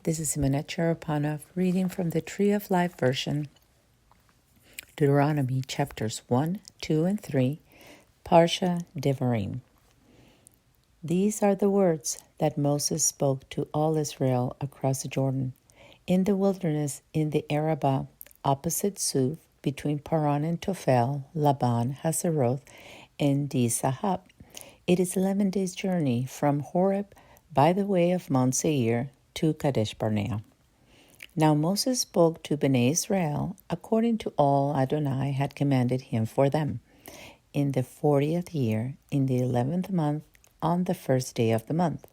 This is Simonette Cherapanov reading from the Tree of Life version, Deuteronomy chapters 1, 2, and 3, Parsha Devarim. These are the words that Moses spoke to all Israel across the Jordan, in the wilderness in the Arabah, opposite Suf, between Paran and Tophel, Laban, Hazeroth, and Di-Sahab. It is 11 days' journey from Horeb by the way of Mount Seir to Kadesh Barnea. Now Moses spoke to Bnei Israel according to all Adonai had commanded him for them. In the 40th year, in the 11th month, on the first day of the month,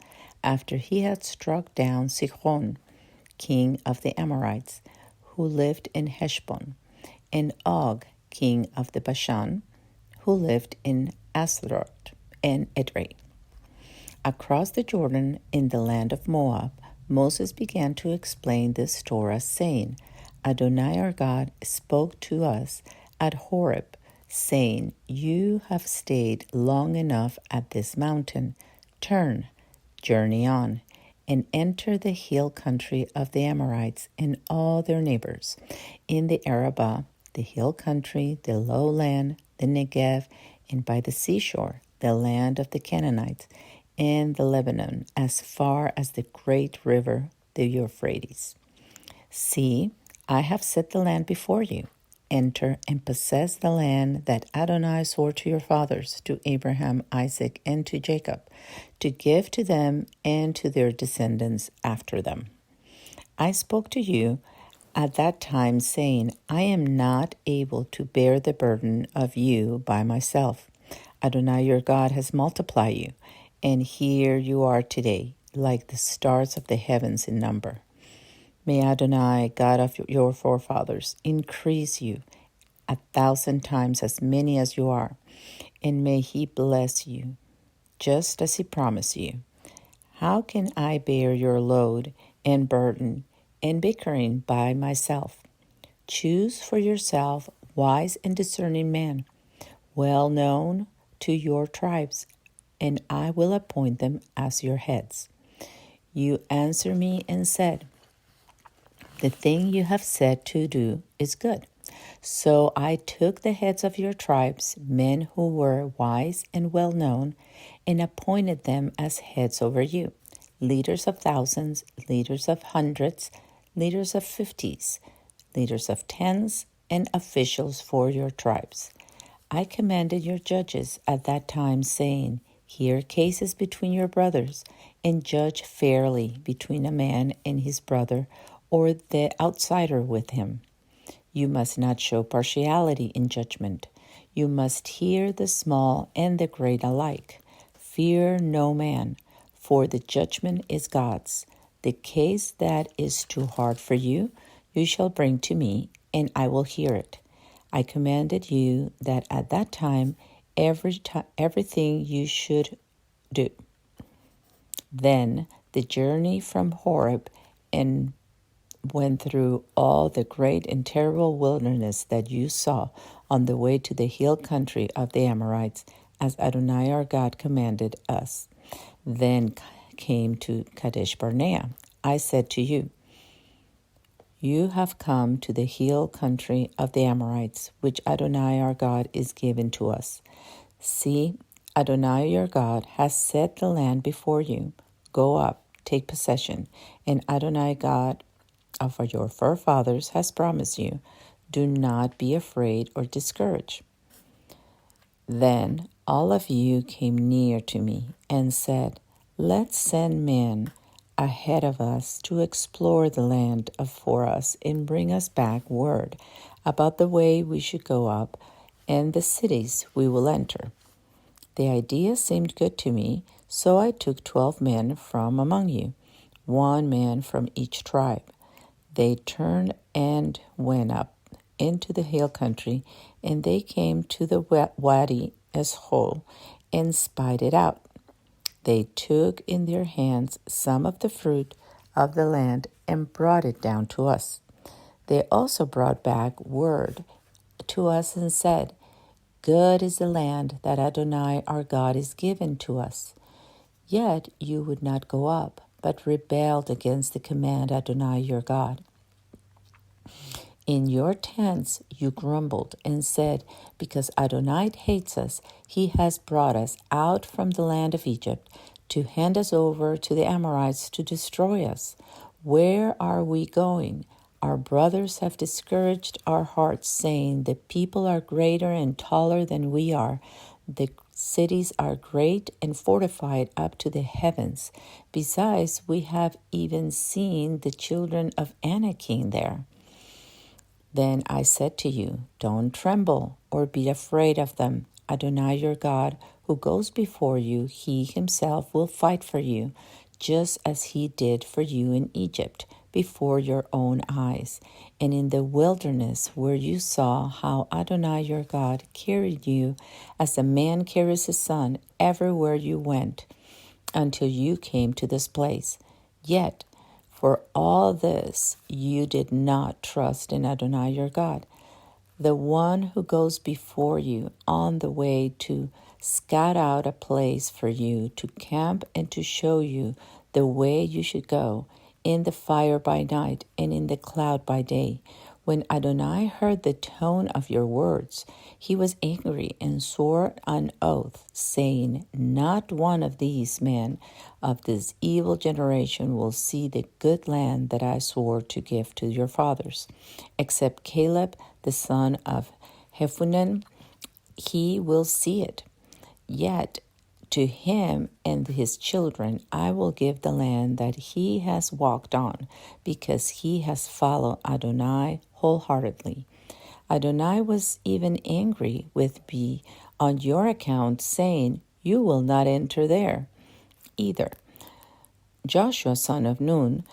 after he had struck down Sihon, king of the Amorites, who lived in Heshbon, and Og, king of the Bashan, who lived in Astarot and Edrei. Across the Jordan, in the land of Moab, Moses began to explain this Torah, saying, Adonai our God spoke to us at Horeb, saying, You have stayed long enough at this mountain. Turn, journey on, and enter the hill country of the Amorites and all their neighbors, in the Arabah, the hill country, the lowland, the Negev, and by the seashore, the land of the Canaanites, and the Lebanon, as far as the great river, the Euphrates. See, I have set the land before you. Enter and possess the land that Adonai swore to your fathers, to Abraham, Isaac, and to Jacob, to give to them and to their descendants after them. I spoke to you at that time, saying, I am not able to bear the burden of you by myself. Adonai your God has multiplied you, and here you are today, like the stars of the heavens in number. May Adonai, God of your forefathers, increase you 1,000 times as many as you are, and may he bless you, just as he promised you. How can I bear your load and burden and bickering by myself? Choose for yourself wise and discerning men, well known to your tribes, and I will appoint them as your heads. You answered me and said, The thing you have said to do is good. So I took the heads of your tribes, men who were wise and well known, and appointed them as heads over you, leaders of thousands, leaders of hundreds, leaders of 50s, leaders of 10s, and officials for your tribes. I commanded your judges at that time, saying, Hear cases between your brothers, and judge fairly between a man and his brother, or the outsider with him. You must not show partiality in judgment. You must hear the small and the great alike. Fear no man, for the judgment is God's. The case that is too hard for you, you shall bring to me, and I will hear it. I commanded you that at that time, everything you should do. Then the journey from Horeb and went through all the great and terrible wilderness that you saw on the way to the hill country of the Amorites, as Adonai our God commanded us. Then came to Kadesh Barnea. I said to you, You have come to the hill country of the Amorites, which Adonai our God is given to us. See, Adonai your God has set the land before you. Go up, take possession, and Adonai God of your forefathers has promised you. Do not be afraid or discouraged. Then all of you came near to me and said, Let's send men ahead of us to explore the land for us and bring us back word about the way we should go up and the cities we will enter. The idea seemed good to me, so I took 12 men from among you, 1 man from each tribe. They turned and went up into the hill country, and they came to the Wadi Eshcol and spied it out. They took in their hands some of the fruit of the land and brought it down to us. They also brought back word to us and said, Good is the land that Adonai our God is given to us. Yet you would not go up, but rebelled against the command Adonai your God. In your tents you grumbled and said, because Adonai hates us, he has brought us out from the land of Egypt to hand us over to the Amorites to destroy us. Where are we going? Our brothers have discouraged our hearts, saying, the people are greater and taller than we are. The cities are great and fortified up to the heavens. Besides, we have even seen the children of Anakim there. Then I said to you, don't tremble or be afraid of them. Adonai your God, who goes before you, he himself will fight for you, just as he did for you in Egypt, before your own eyes, and in the wilderness where you saw how Adonai your God carried you as a man carries his son everywhere you went, until you came to this place. Yet, for all this, you did not trust in Adonai your God, the one who goes before you on the way to scout out a place for you to camp and to show you the way you should go, in the fire by night and in the cloud by day. When Adonai heard the tone of your words, he was angry and swore an oath, saying, not one of these men of this evil generation will see the good land that I swore to give to your fathers, except Caleb the son of Jephunneh. He will see it. Yet to him and his children I will give the land that he has walked on, because he has followed Adonai wholeheartedly. Adonai was even angry with me on your account, saying, you will not enter there either. Joshua son of Nun,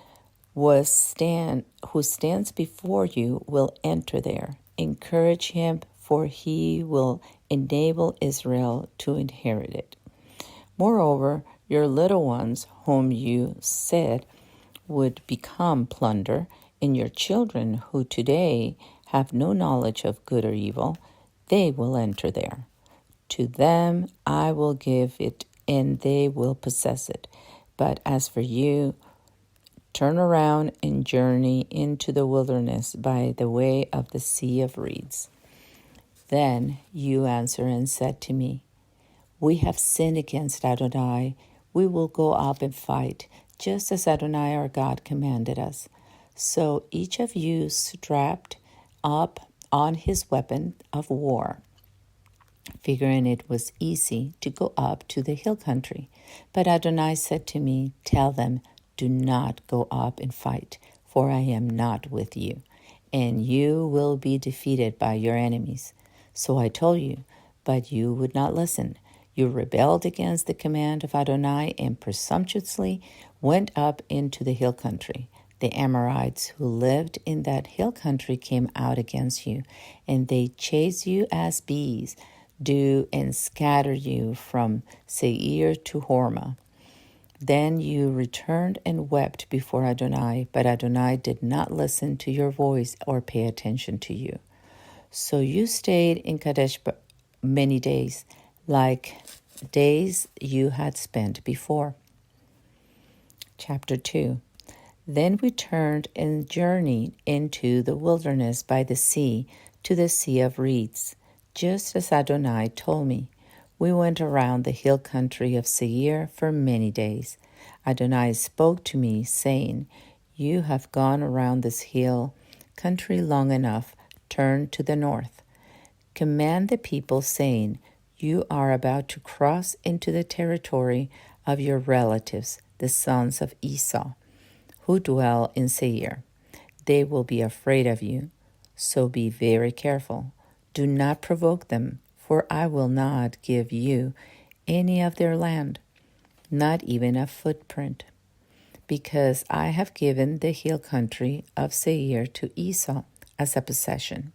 who stands before you, will enter there. Encourage him, for he will enable Israel to inherit it. Moreover, your little ones, whom you said would become plunder, and your children, who today have no knowledge of good or evil, they will enter there. To them I will give it, and they will possess it. But as for you, turn around and journey into the wilderness by the way of the Sea of Reeds. Then you answered and said to me, we have sinned against Adonai. We will go up and fight, just as Adonai our God commanded us. So each of you strapped up on his weapon of war, figuring it was easy to go up to the hill country. But Adonai said to me, tell them, do not go up and fight, for I am not with you, and you will be defeated by your enemies. So I told you, but you would not listen. You rebelled against the command of Adonai and presumptuously went up into the hill country. The Amorites who lived in that hill country came out against you, and they chased you as bees do and scattered you from Seir to Hormah. Then you returned and wept before Adonai, but Adonai did not listen to your voice or pay attention to you. So you stayed in Kadesh many days, like days you had spent before. Chapter 2. Then we turned and journeyed into the wilderness by the sea to the Sea of Reeds, just as Adonai told me. We went around the hill country of Seir for many days. Adonai spoke to me, saying, you have gone around this hill country long enough. Turn to the north. Command the people, saying, you are about to cross into the territory of your relatives, the sons of Esau, who dwell in Seir. They will be afraid of you, so be very careful. Do not provoke them, for I will not give you any of their land, not even a footprint, because I have given the hill country of Seir to Esau as a possession.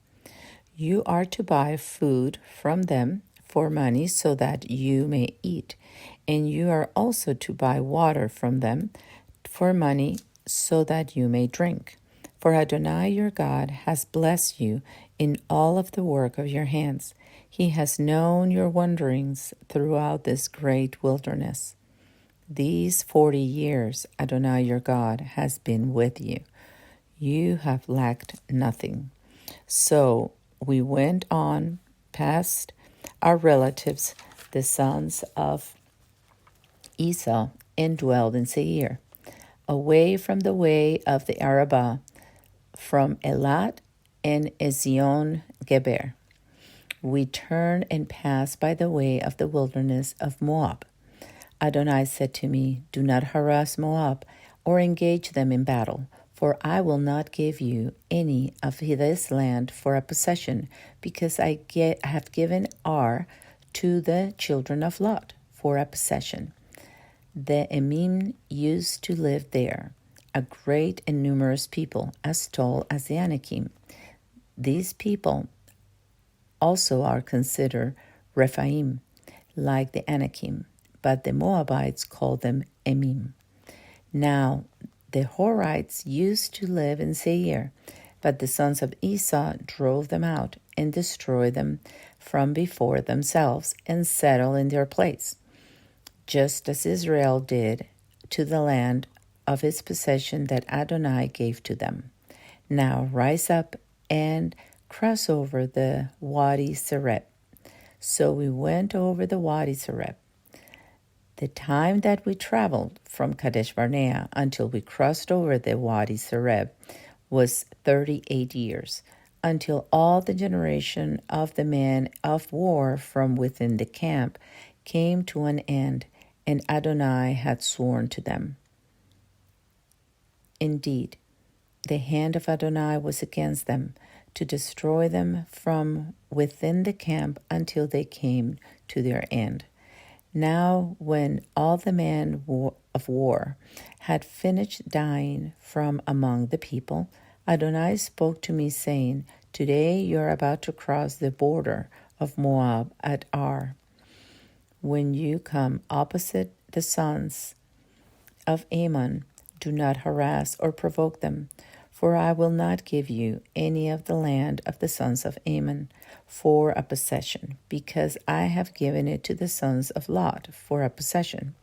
You are to buy food from them for money so that you may eat, and you are also to buy water from them for money so that you may drink. For Adonai your God has blessed you in all of the work of your hands. He has known your wanderings throughout this great wilderness. These 40 years Adonai your God has been with you. You have lacked nothing. So we went on past our relatives, the sons of Esau, and dwelled in Seir, away from the way of the Arabah, from Elat and Ezion Geber. We turned and passed by the way of the wilderness of Moab. Adonai said to me, do not harass Moab or engage them in battle, for I will not give you any of this land for a possession, because I have given Ar to the children of Lot for a possession. The Emim used to live there, a great and numerous people, as tall as the Anakim. These people also are considered Rephaim, like the Anakim, but the Moabites call them Emim. Now the Horites used to live in Seir, but the sons of Esau drove them out and destroyed them from before themselves and settled in their place, just as Israel did to the land of his possession that Adonai gave to them. Now rise up and cross over the Wadi Serep. So we went over the Wadi Serep. The time that we traveled from Kadesh Barnea until we crossed over the Wadi Serep was 38 years, until all the generation of the men of war from within the camp came to an end, and Adonai had sworn to them. Indeed, the hand of Adonai was against them, to destroy them from within the camp until they came to their end. Now, when all the men of war had finished dying from among the people, Adonai spoke to me, saying, today you are about to cross the border of Moab at Ar. When you come opposite the sons of Ammon, do not harass or provoke them, for I will not give you any of the land of the sons of Ammon for a possession, because I have given it to the sons of Lot for a possession.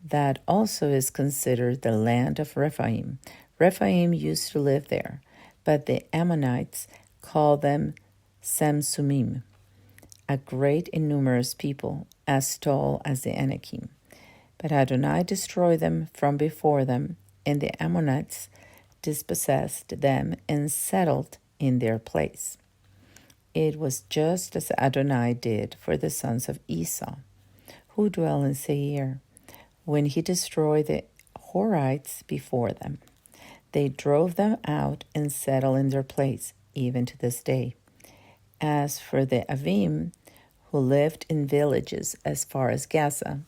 That also is considered the land of Rephaim. Rephaim used to live there, but the Ammonites call them Samsumim, a great and numerous people, as tall as the Anakim. But Adonai destroyed them from before them, and the Ammonites dispossessed them and settled in their place. It was just as Adonai did for the sons of Esau, who dwell in Seir, when he destroyed the Horites before them. They drove them out and settled in their place, even to this day. As for the Avim, who lived in villages as far as Gaza,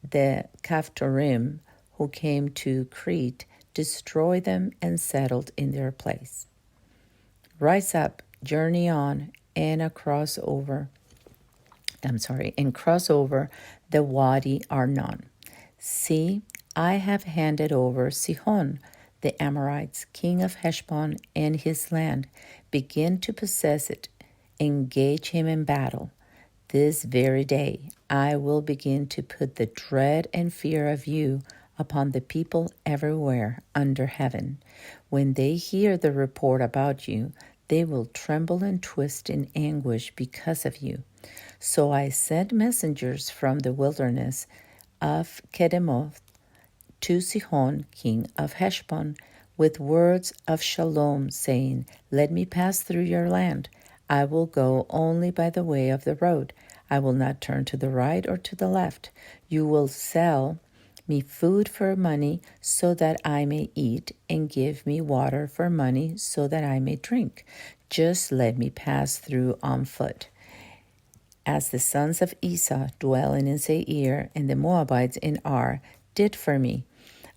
the Caphtorim, who came to Crete, destroyed them and settled in their place. Rise up, journey on, and cross over the Wadi Arnon. See, I have handed over Sihon, the Amorites, king of Heshbon, and his land. Begin to possess it. Engage him in battle. This very day I will begin to put the dread and fear of you upon the people everywhere under heaven. When they hear the report about you, they will tremble and twist in anguish because of you. So I sent messengers from the wilderness of Kedemoth to Sihon, king of Heshbon, with words of shalom, saying, let me pass through your land. I will go only by the way of the road. I will not turn to the right or to the left. You will sell me food for money so that I may eat, and give me water for money so that I may drink. Just let me pass through on foot. As the sons of Esau dwelling in Seir and the Moabites in Ar did for me,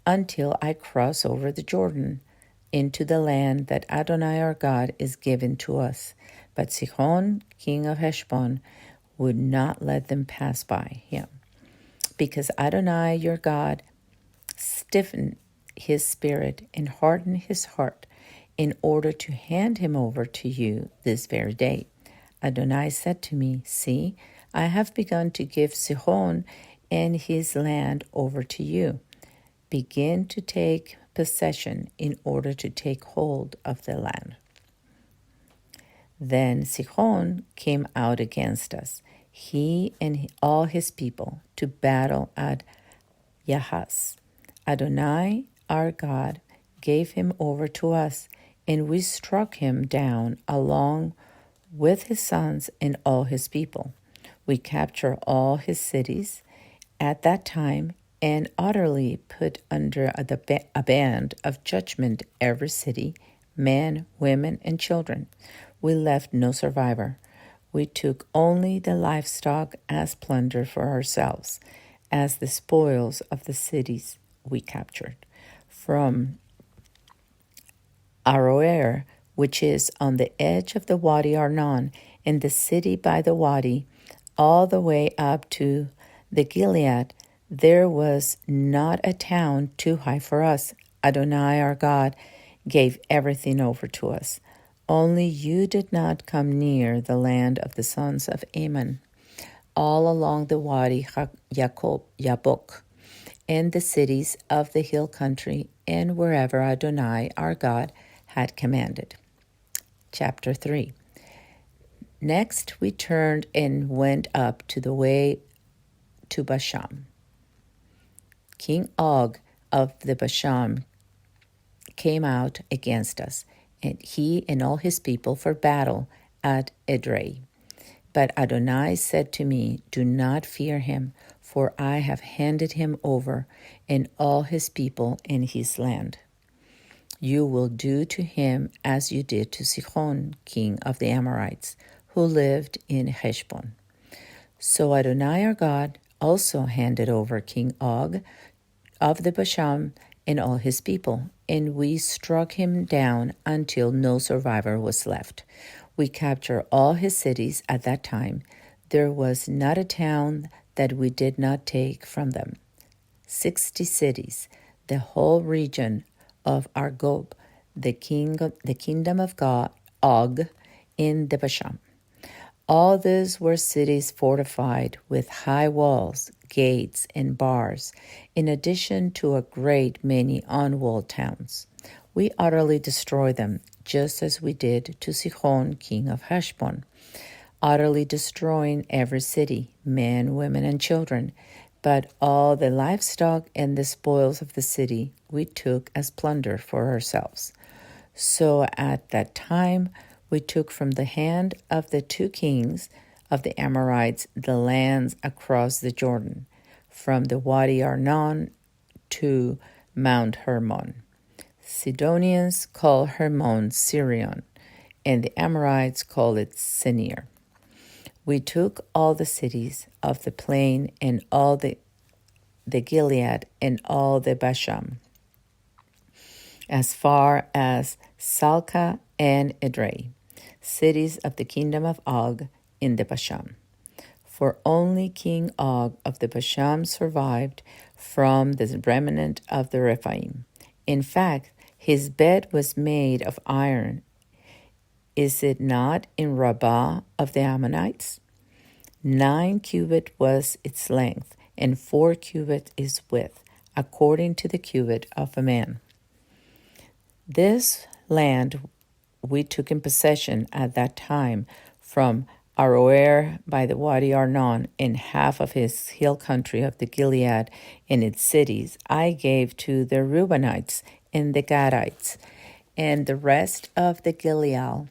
until I cross over the Jordan into the land that Adonai our God is given to us. But Sihon, king of Heshbon, would not let them pass by him, because Adonai your God stiffened his spirit and hardened his heart in order to hand him over to you this very day. Adonai said to me, see, I have begun to give Sihon and his land over to you. Begin to take possession in order to take hold of the land." Then Sihon came out against us, he and all his people, to battle at Yahaz. Adonai, our God, gave him over to us, and we struck him down along with his sons and all his people. We captured all his cities at that time and utterly put under a band of judgment every city, men, women, and children. We left no survivor. We took only the livestock as plunder for ourselves, as the spoils of the cities we captured. From Aroer, which is on the edge of the Wadi Arnon, and the city by the Wadi, all the way up to the Gilead, there was not a town too high for us. Adonai, our God, gave everything over to us. Only you did not come near the land of the sons of Ammon, all along the Wadi Yabok, and the cities of the hill country, and wherever Adonai, our God, had commanded. Chapter 3. Next we turned and went up to the way to Bashan. King Og of the Bashan came out against us, and he and all his people for battle at Edrei. But Adonai said to me, "Do not fear him, for I have handed him over, and all his people and his land. You will do to him as you did to Sihon, king of the Amorites, who lived in Heshbon." So Adonai our God also handed over King Og of the Bashan and all his people, and we struck him down until no survivor was left. We captured all his cities at that time. There was not a town that we did not take from them. 60 cities, the whole region of Argob, the kingdom of God, Og, in the Bashan. All these were cities fortified with high walls, gates, and bars, in addition to a great many unwalled towns. We utterly destroyed them, just as we did to Sihon, king of Heshbon, utterly destroying every city, men, women, and children. But all the livestock and the spoils of the city we took as plunder for ourselves. So at that time we took from the hand of the 2 kings of the Amorites the lands across the Jordan, from the Wadi Arnon to Mount Hermon. Sidonians call Hermon Sirion, and the Amorites call it Senir. We took all the cities of the plain and all the Gilead and all the Bashan, as far as Salca and Edrei, cities of the kingdom of Og in the Bashan. For only King Og of the Bashan survived from the remnant of the Rephaim. In fact, his bed was made of iron. Is it not in Rabbah of the Ammonites? 9 cubits was its length, and 4 cubits its width, according to the cubit of a man. This land we took in possession at that time from Aroer by the Wadi Arnon, and half of his hill country of the Gilead and its cities I gave to the Reubenites and the Gadites, and the rest of the Gilead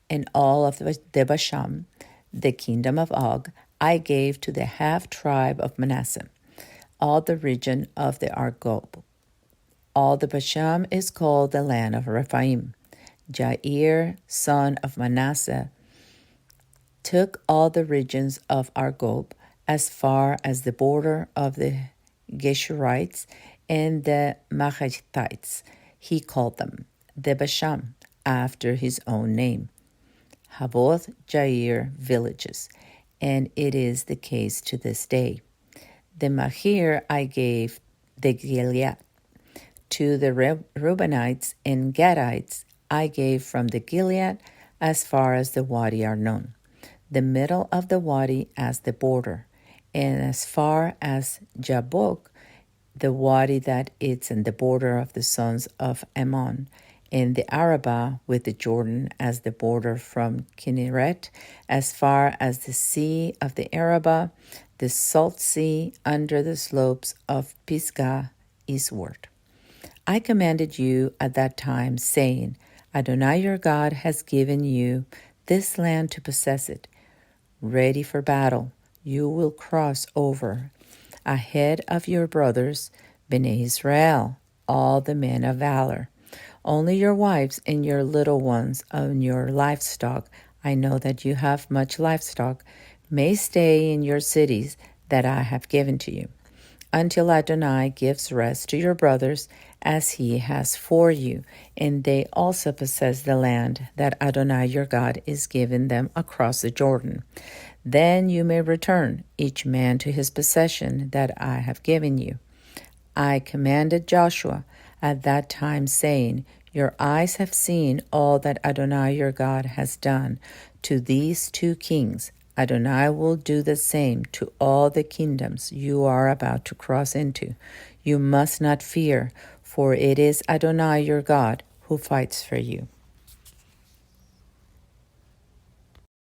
and all of the Bashan, the kingdom of Og, I gave to the half-tribe of Manasseh, all the region of the Argob. All the Bashan is called the land of Rephaim. Jair, son of Manasseh, took all the regions of Argob as far as the border of the Geshurites and the Maachathites. He called them the Bashan, after his own name. Havoth Jair villages, and it is the case to this day. The Machir I gave the Gilead. To the Reubenites and Gadites I gave from the Gilead as far as the Wadi Arnon, the middle of the Wadi as the border, and as far as Jabbok, the wadi that is in the border of the sons of Ammon, and the Arabah with the Jordan as the border from Kinneret, as far as the sea of the Arabah, the salt sea under the slopes of Pisgah eastward. I commanded you at that time, saying, Adonai your God has given you this land to possess it. Ready for battle, you will cross over ahead of your brothers, Bnei Israel, all the men of valor. Only your wives and your little ones and your livestock, I know that you have much livestock, may stay in your cities that I have given to you, until Adonai gives rest to your brothers as he has for you, and they also possess the land that Adonai your God is giving them across the Jordan. Then you may return, each man to his possession that I have given you. I commanded Joshua at that time, saying, Your eyes have seen all that Adonai your God has done to these two kings. Adonai will do the same to all the kingdoms you are about to cross into. You must not fear, for it is Adonai your God who fights for you.